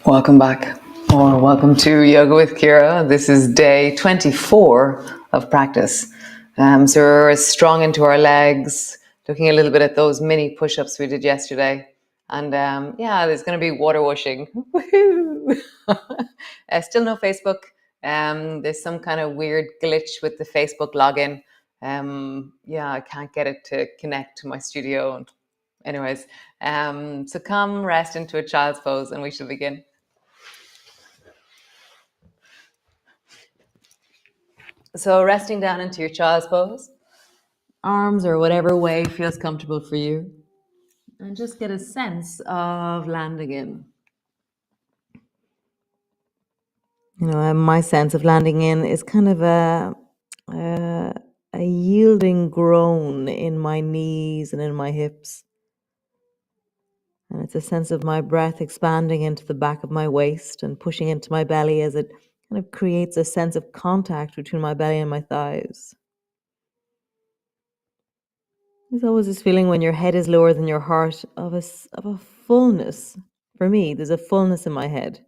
Welcome back, or welcome to Yoga with Ciara. This is day 24 of practice. So we're strong into our legs, looking a little bit at those mini push-ups we did yesterday. And there's going to be water washing. Still no Facebook. There's some kind of weird glitch with the Facebook login. I can't get it to connect to my studio. Anyways, so come rest into a child's pose and we shall begin. So resting down into your child's pose, arms or whatever way feels comfortable for you, and just get a sense of landing in. My sense of landing in is kind of a yielding groan in my knees and in my hips. And it's a sense of my breath expanding into the back of my waist and pushing into my belly as it kind of creates a sense of contact between my belly and my thighs. There's always this feeling when your head is lower than your heart of a fullness. For me, there's a fullness in my head.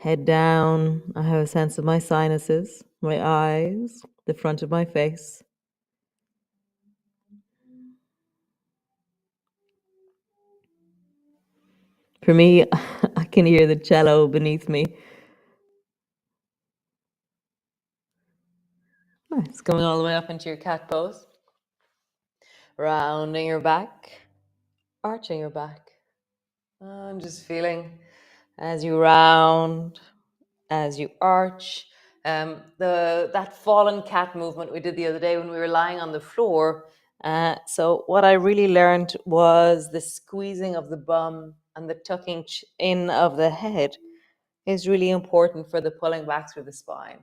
Head down, I have a sense of my sinuses, my eyes, the front of my face. For me, I can hear the cello beneath me. Nice, going all the way up into your cat pose. Rounding your back, arching your back. And just feeling as you round, as you arch. That fallen cat movement we did the other day when we were lying on the floor. So what I really learned was the squeezing of the bum and the tucking in of the head is really important for the pulling back through the spine.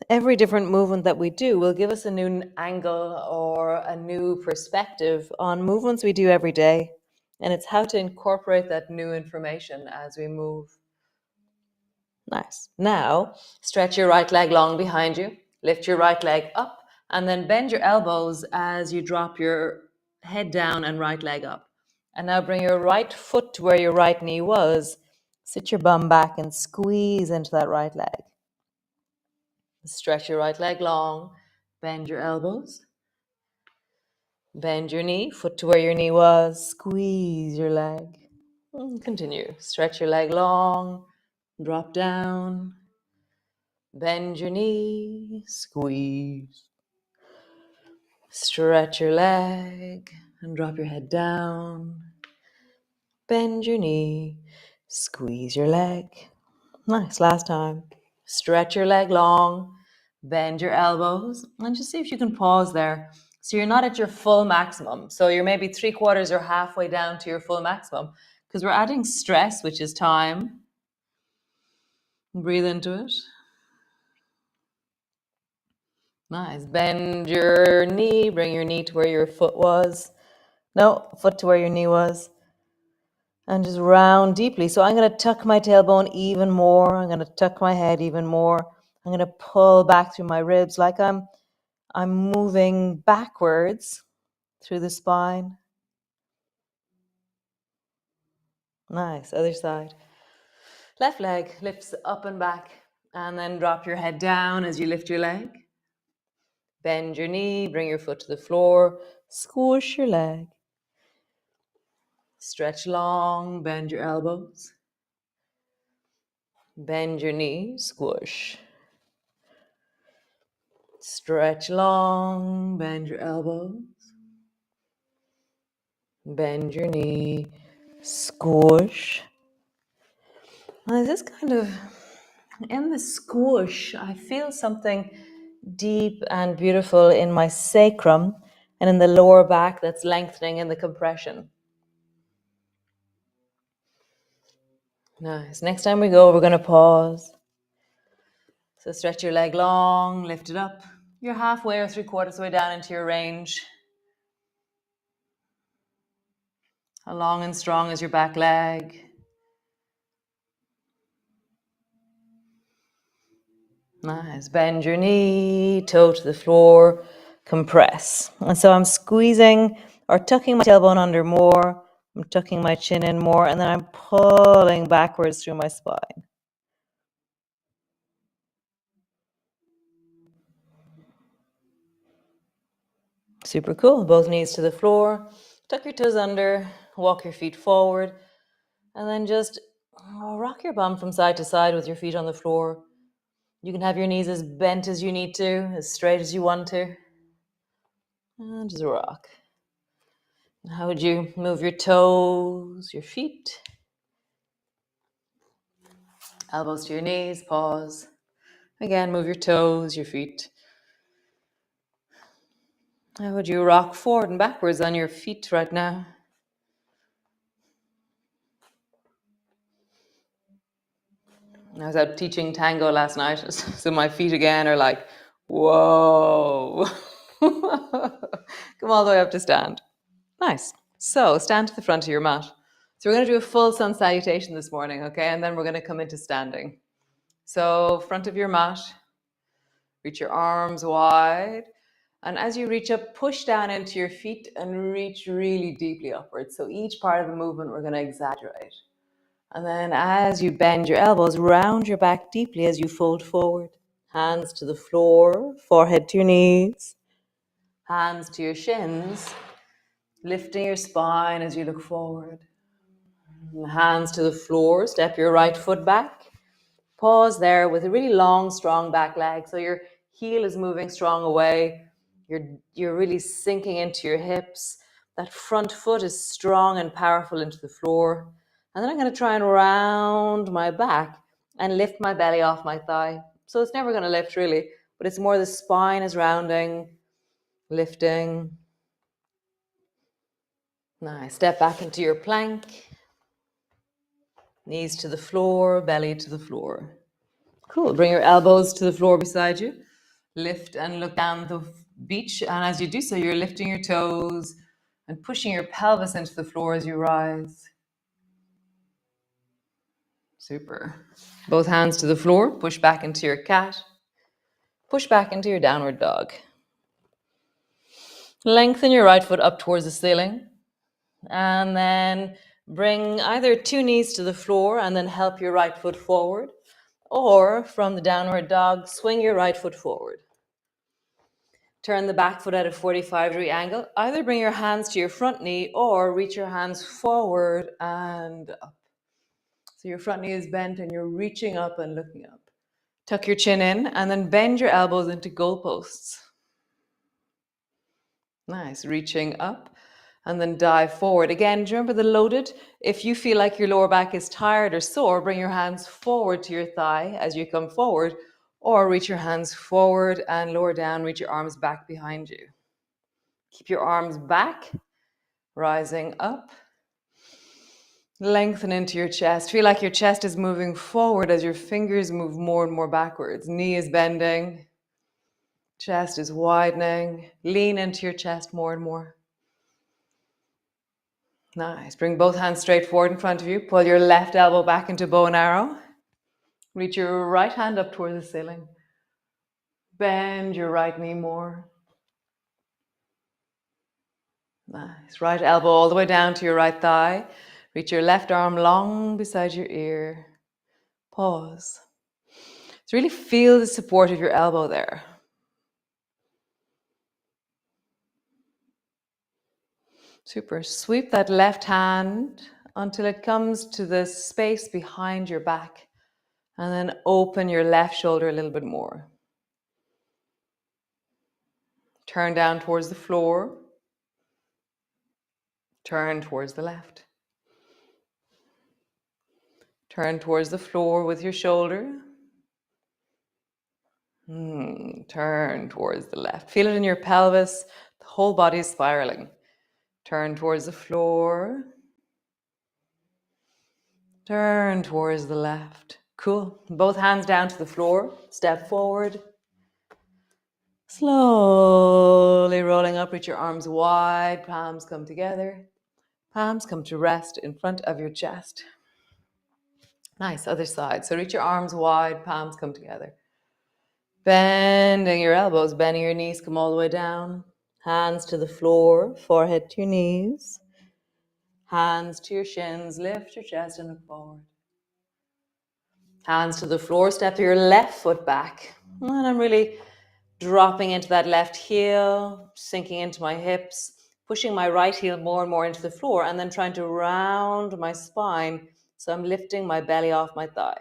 Every different movement that we do will give us a new angle or a new perspective on movements we do every day. And it's how to incorporate that new information as we move. Nice. Now, stretch your right leg long behind you. Lift your right leg up and then bend your elbows as you drop your head down and right leg up. And now bring your right foot to where your right knee was. Sit your bum back and squeeze into that right leg. Stretch your right leg long. Bend your elbows. Bend your knee, foot to where your knee was. Squeeze your leg. And continue. Stretch your leg long. Drop down. Bend your knee, squeeze. Stretch your leg and drop your head down. Bend your knee, squeeze your leg. Nice, last time. Stretch your leg long, bend your elbows, and just see if you can pause there. So you're not at your full maximum. So you're maybe 3/4 or halfway down to your full maximum because we're adding stress, which is time. Breathe into it. Nice. Bend your knee, bring your knee to where your foot was. No, foot to where your knee was. And just round deeply. So I'm going to tuck my tailbone even more. I'm going to tuck my head even more. I'm going to pull back through my ribs like I'm moving backwards through the spine. Nice. Other side. Left leg lifts up and back. And then drop your head down as you lift your leg. Bend your knee, bring your foot to the floor, squish your leg. Stretch long, bend your elbows. Bend your knee, squish. Stretch long, bend your elbows. Bend your knee, squish. And this kind of, in the squish, I feel something deep and beautiful in my sacrum and in the lower back that's lengthening in the compression. Nice. Next time we go, we're going to pause. So stretch your leg long, lift it up. You're halfway or 3/4 way down into your range. How long and strong is your back leg? Nice. Bend your knee, toe to the floor, compress. And so I'm squeezing or tucking my tailbone under more. I'm tucking my chin in more, and then I'm pulling backwards through my spine. Super cool. Both knees to the floor. Tuck your toes under, walk your feet forward, and then just rock your bum from side to side with your feet on the floor. You can have your knees as bent as you need to, as straight as you want to. And just rock. How would you move your toes, your feet? Elbows to your knees, pause. Again, move your toes, your feet. How would you rock forward and backwards on your feet right now? I was out teaching tango last night, so my feet again are like, whoa. Come all the way up to stand. Nice. So stand to the front of your mat. So we're going to do a full sun salutation this morning, okay? And then we're going to come into standing. So front of your mat, reach your arms wide. And as you reach up, push down into your feet and reach really deeply upwards. So each part of the movement, we're going to exaggerate. And then as you bend your elbows, round your back deeply as you fold forward. Hands to the floor, forehead to your knees. Hands to your shins, lifting your spine as you look forward. Hands to the floor, step your right foot back. Pause there with a really long, strong back leg. So your heel is moving strong away. You're really sinking into your hips. That front foot is strong and powerful into the floor. And then I'm going to try and round my back and lift my belly off my thigh. So it's never going to lift really, but it's more the spine is rounding, lifting. Nice. Step back into your plank. Knees to the floor, belly to the floor. Cool. Bring your elbows to the floor beside you. Lift and look down the beach. And as you do so, you're lifting your toes and pushing your pelvis into the floor as you rise. Super. Both hands to the floor. Push back into your cat. Push back into your downward dog. Lengthen your right foot up towards the ceiling. And then bring either two knees to the floor and then help your right foot forward. Or from the downward dog, swing your right foot forward. Turn the back foot at a 45-degree angle. Either bring your hands to your front knee or reach your hands forward and up. So your front knee is bent and you're reaching up and looking up. Tuck your chin in and then bend your elbows into goalposts. Nice. Reaching up and then dive forward. Again, do you remember the loaded? If you feel like your lower back is tired or sore, bring your hands forward to your thigh as you come forward, or reach your hands forward and lower down, reach your arms back behind you. Keep your arms back, rising up. Lengthen into your chest. Feel like your chest is moving forward as your fingers move more and more backwards. Knee is bending. Chest is widening. Lean into your chest more and more. Nice. Bring both hands straight forward in front of you. Pull your left elbow back into bow and arrow. Reach your right hand up toward the ceiling. Bend your right knee more. Nice. Right elbow all the way down to your right thigh. Reach your left arm long beside your ear. Pause. So really feel the support of your elbow there. Super. Sweep that left hand until it comes to the space behind your back. And then open your left shoulder a little bit more. Turn down towards the floor. Turn towards the left. Turn towards the floor with your shoulder. Turn towards the left. Feel it in your pelvis. The whole body is spiraling. Turn towards the floor. Turn towards the left. Cool. Both hands down to the floor. Step forward. Slowly rolling up. Reach your arms wide. Palms come together. Palms come to rest in front of your chest. Nice. Other side. So reach your arms wide. Palms come together. Bending your elbows, bending your knees, come all the way down. Hands to the floor, forehead to your knees. Hands to your shins, lift your chest and look forward. Hands to the floor, step your left foot back. And I'm really dropping into that left heel, sinking into my hips, pushing my right heel more and more into the floor, and then trying to round my spine. So I'm lifting my belly off my thigh.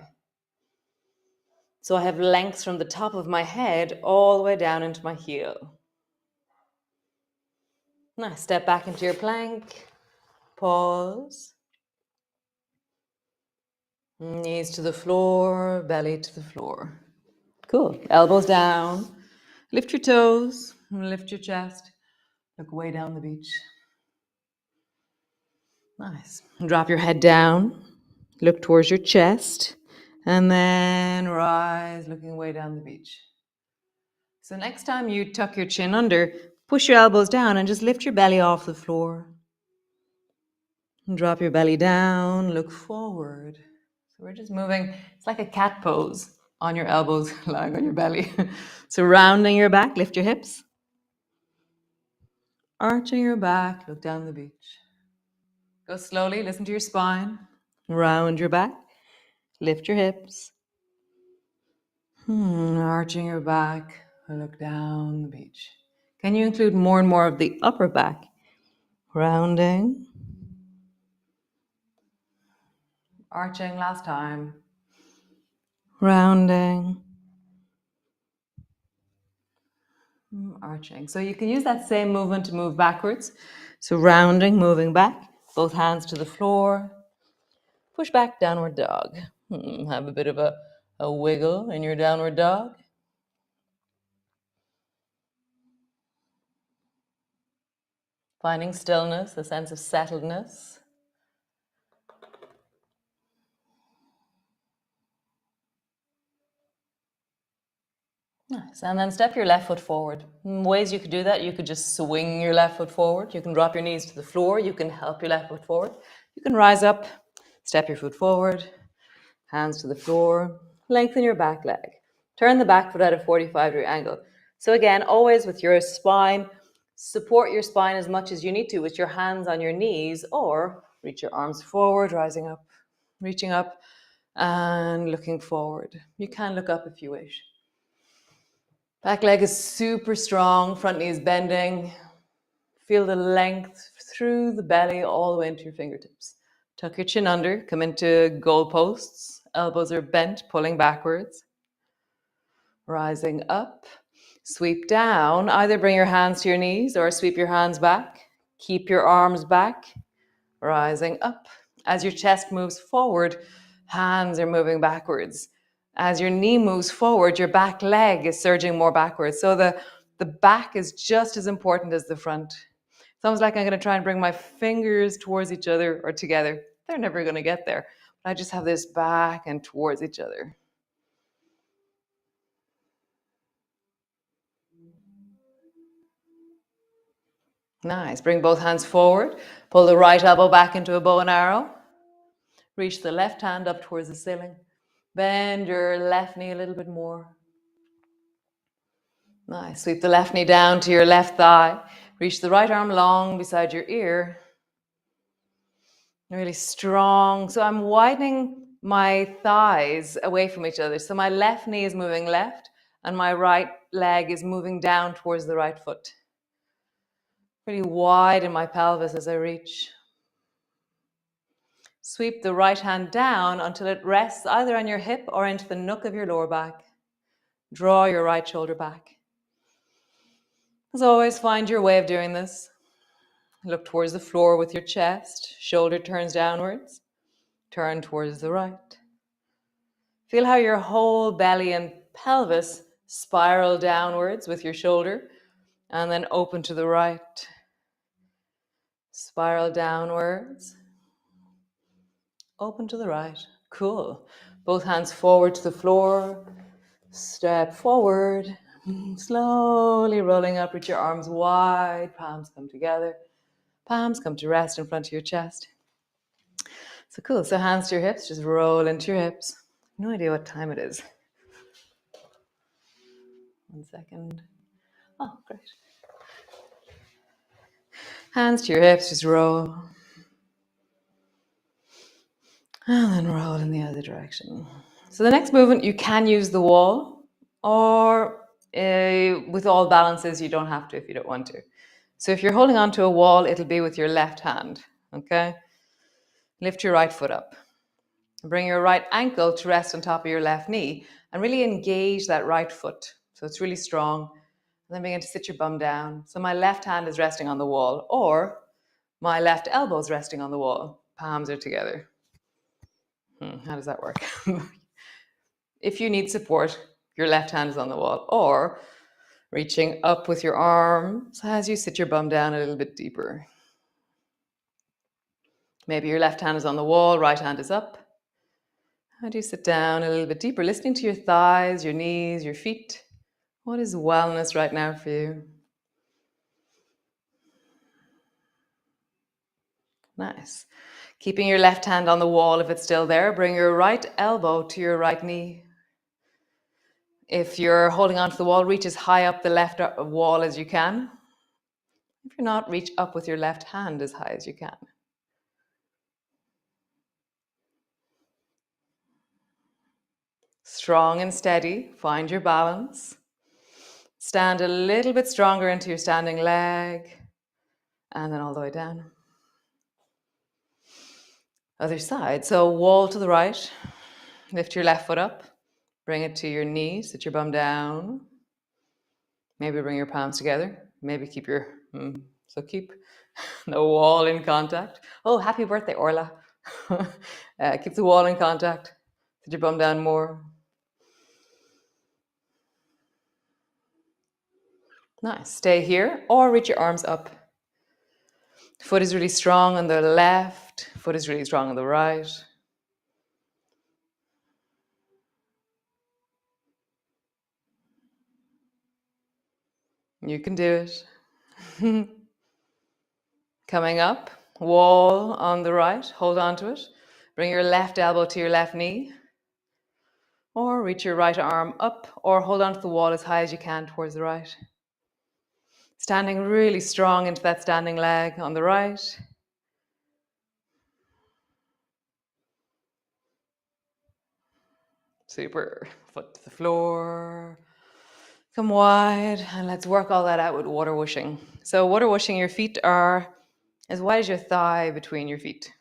So I have length from the top of my head all the way down into my heel. Now step back into your plank. Pause. Knees to the floor, belly to the floor. Cool. Elbows down. Lift your toes. Lift your chest. Look way down the beach. Nice. Drop your head down. Look towards your chest. And then rise, looking way down the beach. So next time you tuck your chin under, push your elbows down and just lift your belly off the floor. And drop your belly down, look forward. So we're just moving. It's like a cat pose on your elbows, lying on your belly. So rounding your back, lift your hips. Arching your back, look down the beach. Go slowly, listen to your spine. Round your back, lift your hips. Arching your back, look down the beach. Can you include more and more of the upper back? Rounding. Arching last time. Rounding. Arching. So you can use that same movement to move backwards. So rounding, moving back, both hands to the floor. Push back, downward dog. Have a bit of a wiggle in your downward dog. Finding stillness, a sense of settledness. Nice. And then step your left foot forward. Ways you could do that, you could just swing your left foot forward. You can drop your knees to the floor. You can help your left foot forward. You can rise up, step your foot forward, hands to the floor, lengthen your back leg. Turn the back foot at a 45-degree angle. So again, always with your spine, support your spine as much as you need to with your hands on your knees, or reach your arms forward, rising up, reaching up and looking forward. You can look up if you wish. Back leg is super strong, front knee is bending. Feel the length through the belly all the way into your fingertips. Tuck your chin under, come into goalposts. Elbows are bent, pulling backwards. Rising up, sweep down. Either bring your hands to your knees or sweep your hands back. Keep your arms back. Rising up. As your chest moves forward, hands are moving backwards. As your knee moves forward, your back leg is surging more backwards. So the back is just as important as the front. It's almost like I'm going to try and bring my fingers towards each other or together. They're never going to get there. I just have this back and towards each other. Nice. Bring both hands forward. Pull the right elbow back into a bow and arrow. Reach the left hand up towards the ceiling. Bend your left knee a little bit more. Nice. Sweep the left knee down to your left thigh. Reach the right arm long beside your ear. Really strong. So I'm widening my thighs away from each other. So my left knee is moving left and my right leg is moving down towards the right foot. Really wide in my pelvis as I reach. Sweep the right hand down until it rests either on your hip or into the nook of your lower back. Draw your right shoulder back. As always, find your way of doing this. Look towards the floor with your chest. Shoulder turns downwards. Turn towards the right. Feel how your whole belly and pelvis spiral downwards with your shoulder and then open to the right. Spiral downwards. Open to the right. Cool. Both hands forward to the floor. Step forward. Slowly rolling up with your arms wide. Palms come together. Palms come to rest in front of your chest. So cool. So hands to your hips. Just roll into your hips. No idea what time it is. 1 second. Oh, great. Hands to your hips. Just roll. And then roll in the other direction. So the next movement, you can use the wall, or with all balances, you don't have to if you don't want to. So if you're holding onto a wall, it'll be with your left hand, okay? Lift your right foot up. Bring your right ankle to rest on top of your left knee and really engage that right foot. So it's really strong. And then begin to sit your bum down. So my left hand is resting on the wall, or my left elbow is resting on the wall. Palms are together. How does that work? If you need support, your left hand is on the wall, or reaching up with your arms as you sit your bum down a little bit deeper. Maybe your left hand is on the wall, right hand is up. How do you sit down a little bit deeper, listening to your thighs, your knees, your feet? What is wellness right now for you? Nice. Keeping your left hand on the wall if it's still there, bring your right elbow to your right knee. If you're holding onto the wall, reach as high up the left wall as you can. If you're not, reach up with your left hand as high as you can. Strong and steady, find your balance. Stand a little bit stronger into your standing leg, and then all the way down. Other side, so wall to the right, lift your left foot up, bring it to your knee, sit your bum down. Maybe bring your palms together, maybe keep your, keep the wall in contact. Oh, happy birthday, Orla. Keep the wall in contact, sit your bum down more. Nice, stay here or reach your arms up. Foot is really strong on the left, foot is really strong on the right. You can do it. Coming up, wall on the right, hold on to it. Bring your left elbow to your left knee, or reach your right arm up, or hold on to the wall as high as you can towards the right. Standing really strong into that standing leg on the right. Super. Foot to the floor. Come wide, and let's work all that out with water whooshing. So water whooshing, your feet are as wide as your thigh between your feet.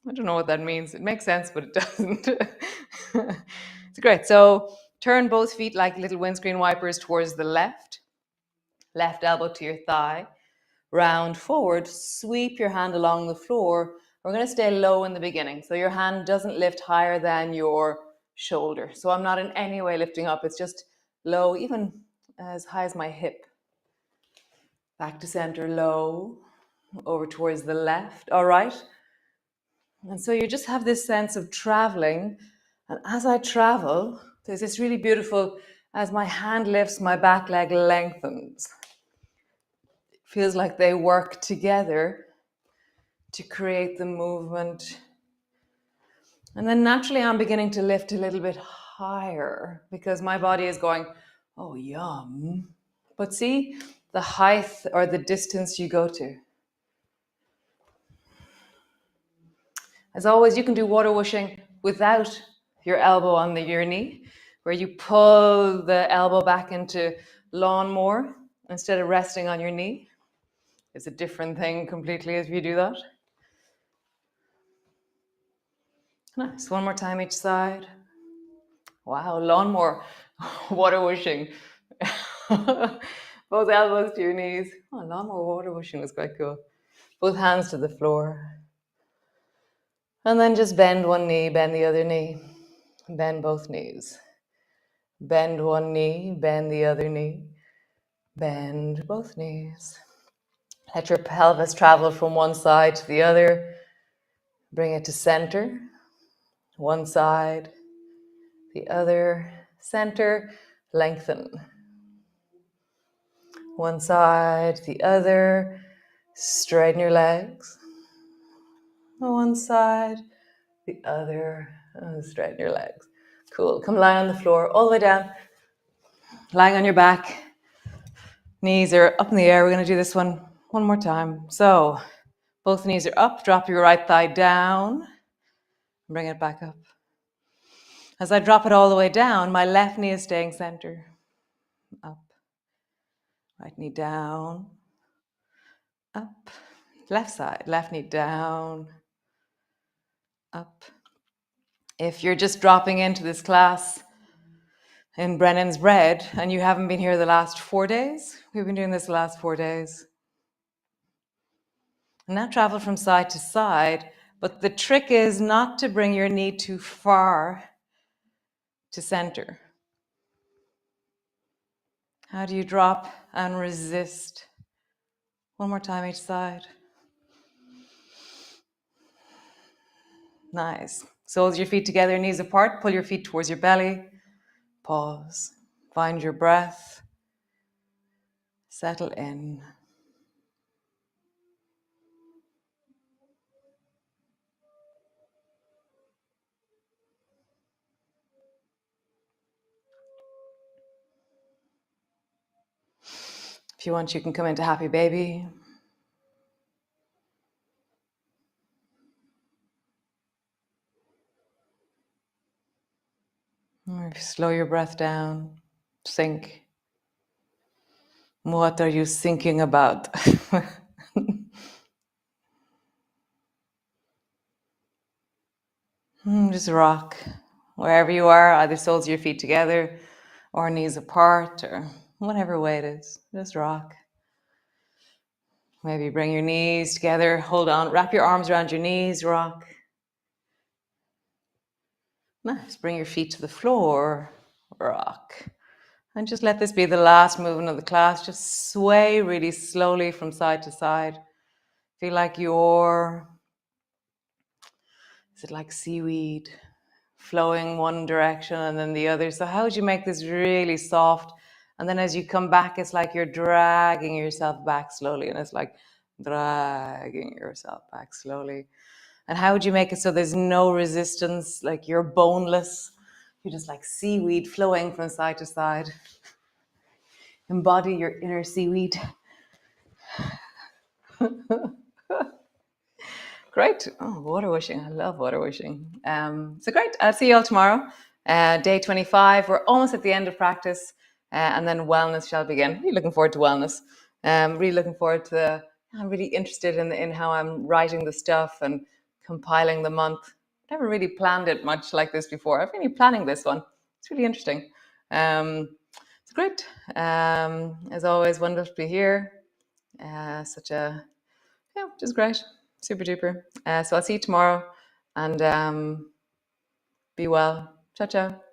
I don't know what that means. It makes sense, but it doesn't. It's great. So turn both feet like little windscreen wipers towards the left. Left elbow to your thigh. Round forward, sweep your hand along the floor. We're going to stay low in the beginning. So your hand doesn't lift higher than your shoulder. So I'm not in any way lifting up. It's just low, even as high as my hip. Back to center, low, over towards the left. All right. And so you just have this sense of traveling. And as I travel, there's this really beautiful, as my hand lifts, my back leg lengthens. It feels like they work together to create the movement. And then naturally I'm beginning to lift a little bit higher because my body is going, oh, yum. But see the height or the distance you go to. As always, you can do water whooshing without your elbow on your knee, where you pull the elbow back into lawn more instead of resting on your knee. It's a different thing completely if you do that. Nice. One more time each side. Wow, lawnmower water whooshing. Both elbows to your knees. Oh, lawnmower water whooshing was quite cool. Both hands to the floor. And then just bend one knee, bend the other knee. Bend both knees. Bend one knee, bend the other knee. Bend both knees. Let your pelvis travel from one side to the other. Bring it to center. One side, the other. Center, lengthen. One side, the other. Straighten your legs. One side, the other. Straighten your legs. Cool. Come lie on the floor, all the way down. Lying on your back. Knees are up in the air. We're going to do this one more time. So both knees are up. Drop your right thigh down. Bring it back up. As I drop it all the way down, my left knee is staying center. Up. Right knee down. Up. Left side. Left knee down. Up. If you're just dropping into this class in Brennan's Bread and you haven't been here the last 4 days, we've been doing this the last 4 days. And now travel from side to side, but the trick is not to bring your knee too far to center. How do you drop and resist? One more time each side. Nice. Soles your feet together, knees apart. Pull your feet towards your belly. Pause. Find your breath. Settle in. If you want, you can come into happy baby. Or slow your breath down. Think. What are you thinking about? Just rock. Wherever you are, either soles of your feet together or knees apart or whatever way it is. Just rock. Maybe bring your knees together. Hold on. Wrap your arms around your knees. Rock. Nice. Bring your feet to the floor. Rock. And just let this be the last movement of the class. Just sway really slowly from side to side. Feel like is it like seaweed flowing one direction and then the other? So how would you make this really soft? And then as you come back, it's like you're dragging yourself back slowly. And it's like dragging yourself back slowly. And how would you make it so there's no resistance, like you're boneless? You're just like seaweed flowing from side to side. Embody your inner seaweed. Great. Oh, water wishing. I love water wishing. So great. I'll see you all tomorrow. Day 25. We're almost at the end of practice. And then wellness shall begin. Really looking forward to wellness. Really looking forward to, I'm really interested in how I'm writing the stuff and compiling the month. Never really planned it much like this before. I've been planning this one. It's really interesting. It's great. As always, wonderful to be here. Just great. Super duper. So I'll see you tomorrow and be well. Ciao, ciao.